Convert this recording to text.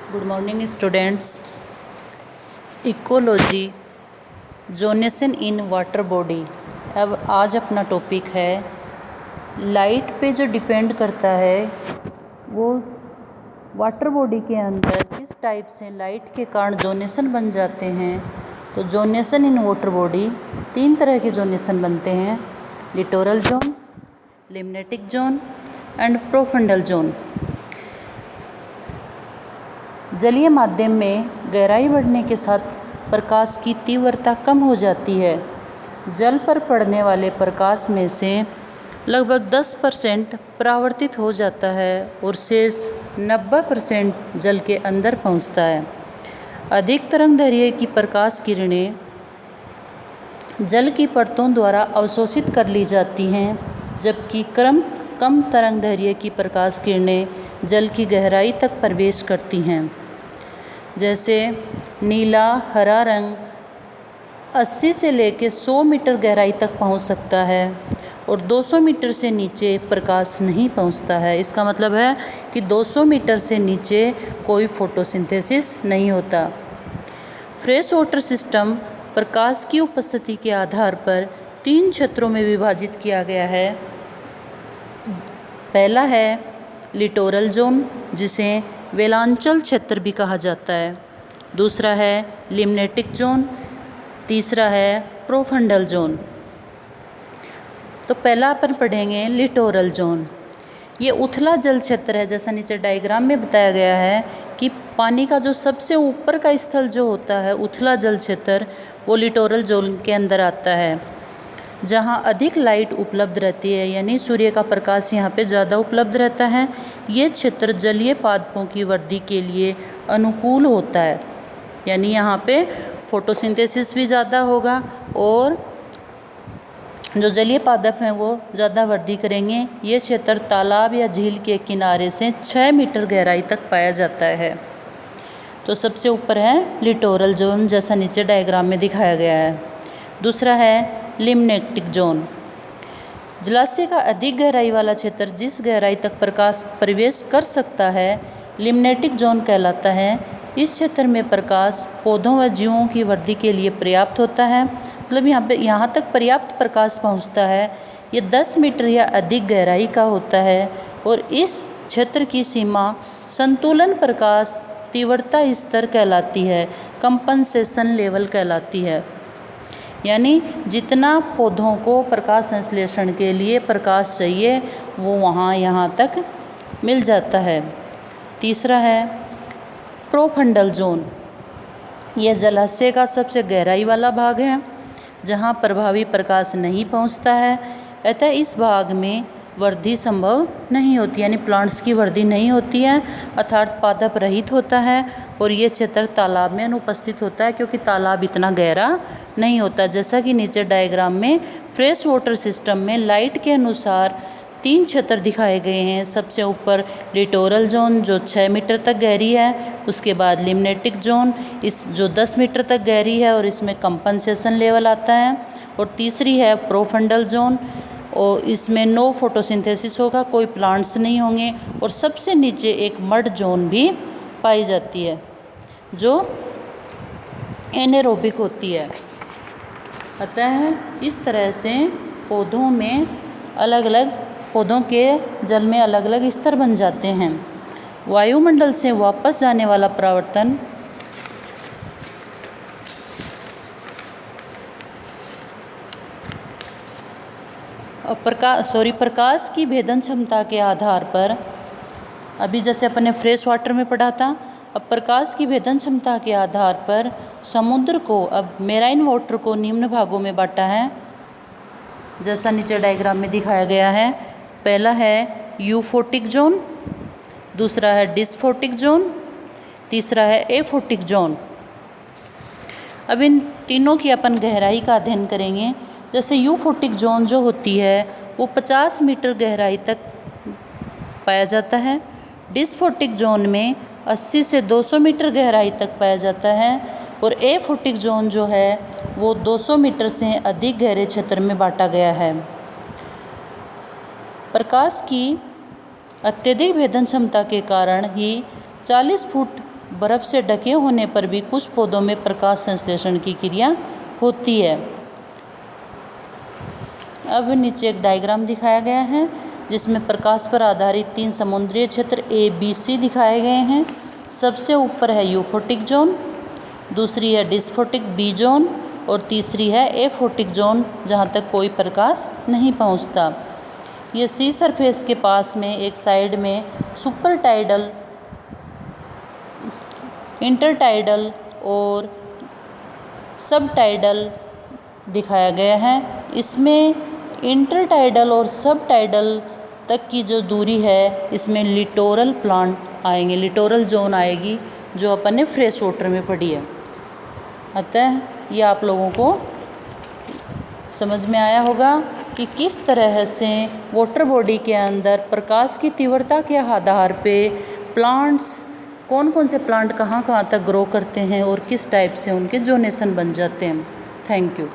Good morning students. Ecology zonation in water body. अब आज अपना टॉपिक है लाइट पे जो डिपेंड करता है वो वाटर बॉडी के अंदर किस टाइप से लाइट के कारण जोनेसन बन जाते हैं। तो जोनेसन इन वाटर बॉडी 3 तरह के जोनेसन बनते हैं: littoral zone, limnetic zone and profundal zone. जलीय माध्यम में गहराई बढ़ने के साथ प्रकाश की तीव्रता कम हो जाती है। जल पर पड़ने वाले प्रकाश में से लगभग 10% परावर्तित हो जाता है और शेष 90% जल के अंदर पहुंचता है। अधिक तरंगदैर्घ्य की प्रकाश किरणें जल की परतों द्वारा अवशोषित कर ली जाती हैं, जबकि कम तरंगदैर्घ्य की प्रकाश किरणें जल की गहराई तक प्रवेश करती हैं। जैसे नीला हरा रंग 80 से लेकर 100 मीटर गहराई तक पहुंच सकता है और 200 मीटर से नीचे प्रकाश नहीं पहुंचता है। इसका मतलब है कि 200 मीटर से नीचे कोई फोटोसिंथेसिस नहीं होता। फ्रेश वाटर सिस्टम प्रकाश की उपस्थिति के आधार पर 3 क्षेत्रों में विभाजित किया गया है। पहला है लिटोरल जोन, जिसे वेलांचल क्षेत्र भी कहा जाता है। दूसरा है लिम्नेटिक जोन, तीसरा है प्रोफंडल जोन। तो पहला अपन पढ़ेंगे लिटोरल जोन। ये उथला जल क्षेत्र है, जैसा नीचे डायग्राम में बताया गया है कि पानी का जो सबसे ऊपर का स्थल जो होता है उथला जल क्षेत्र, वो लिटोरल जोन के अंदर आता है, जहाँ अधिक लाइट उपलब्ध रहती है, यानी सूर्य का प्रकाश यहाँ पे ज़्यादा उपलब्ध रहता है। ये क्षेत्र जलीय पादपों की वृद्धि के लिए अनुकूल होता है, यानी यहाँ पे फोटोसिंथेसिस भी ज़्यादा होगा और जो जलीय पादप हैं वो ज़्यादा वृद्धि करेंगे। ये क्षेत्र तालाब या झील के किनारे से 6 मीटर गहराई तक पाया जाता है। तो सबसे ऊपर है लिटोरल जोन, जैसा नीचे डायग्राम में दिखाया गया है। दूसरा है लिम्नेटिक जोन। जलाशय का अधिक गहराई वाला क्षेत्र जिस गहराई तक प्रकाश प्रवेश कर सकता है लिम्नेटिक जोन कहलाता है। इस क्षेत्र में प्रकाश पौधों व जीवों की वृद्धि के लिए पर्याप्त होता है, मतलब यहाँ तक पर्याप्त प्रकाश पहुँचता है। ये 10 मीटर या अधिक गहराई का होता है और इस क्षेत्र की सीमा संतुलन प्रकाश तीव्रता स्तर कहलाती है, कंपनसेशन लेवल कहलाती है। यानी जितना पौधों को प्रकाश संश्लेषण के लिए प्रकाश चाहिए वो यहाँ तक मिल जाता है। तीसरा है प्रोफंडल जोन। यह जलाशय का सबसे गहराई वाला भाग है, जहाँ प्रभावी प्रकाश नहीं पहुँचता है, अतः इस भाग में वृद्धि संभव नहीं होती, यानी प्लांट्स की वृद्धि नहीं होती है, अर्थात पादप रहित होता है। और ये क्षेत्र तालाब में अनुपस्थित होता है, क्योंकि तालाब इतना गहरा नहीं होता। जैसा कि नीचे डायग्राम में फ्रेश वाटर सिस्टम में लाइट के अनुसार 3 क्षेत्र दिखाए गए हैं। सबसे ऊपर लिटोरल जोन जो 6 मीटर तक गहरी है, उसके बाद लिम्नेटिक जोन जो 10 मीटर तक गहरी है और इसमें कंपनसेशन लेवल आता है, और तीसरी है प्रोफंडल जोन और इसमें नो फोटोसिंथेसिस होगा, कोई प्लांट्स नहीं होंगे। और सबसे नीचे एक मड जोन भी पाई जाती है जो एनेरोबिक होती है। अतः इस तरह से पौधों के जल में अलग अलग स्तर बन जाते हैं। वायुमंडल से वापस जाने वाला परावर्तन प्रकाश की भेदन क्षमता के आधार पर, अभी जैसे अपने फ्रेश वाटर में पढ़ा था, अब प्रकाश की भेदन क्षमता के आधार पर समुद्र को, अब मेराइन वाटर को निम्न भागों में बांटा है, जैसा नीचे डायग्राम में दिखाया गया है। पहला है यूफोटिक जोन, दूसरा है डिस्फोटिक जोन, तीसरा है एफोटिक जोन। अब इन तीनों की अपन गहराई का अध्ययन करेंगे। जैसे यूफोटिक जोन जो होती है वो 50 मीटर गहराई तक पाया जाता है। डिस्फोटिक जोन में 80 से 200 मीटर गहराई तक पाया जाता है और एफोटिक जोन जो है वो 200 मीटर से अधिक गहरे क्षेत्र में बांटा गया है। प्रकाश की अत्यधिक भेदन क्षमता के कारण ही 40 फुट बर्फ़ से ढके होने पर भी कुछ पौधों में प्रकाश संश्लेषण की क्रिया होती है। अब नीचे एक डायग्राम दिखाया गया है जिसमें प्रकाश पर आधारित 3 समुद्रीय क्षेत्र ए बी सी दिखाए गए हैं। सबसे ऊपर है यूफोटिक जोन, दूसरी है डिस्फोटिक बी जोन और तीसरी है एफोटिक जोन जहाँ तक कोई प्रकाश नहीं पहुँचता। ये सी सरफेस के पास में एक साइड में सुपर टाइडल, इंटरटाइडल और सब टाइडल दिखाया गया है। इसमें इंटरटाइडल और सब टाइडल तक की जो दूरी है इसमें लिटोरल प्लांट आएंगे, लिटोरल जोन आएगी जो अपन ने फ्रेश वाटर में पढ़ी है। अतः ये आप लोगों को समझ में आया होगा कि किस तरह से वाटर बॉडी के अंदर प्रकाश की तीव्रता के आधार पे प्लांट्स, कौन कौन से प्लांट कहाँ कहाँ तक ग्रो करते हैं और किस टाइप से उनके जोनेशन बन जाते हैं। Thank you.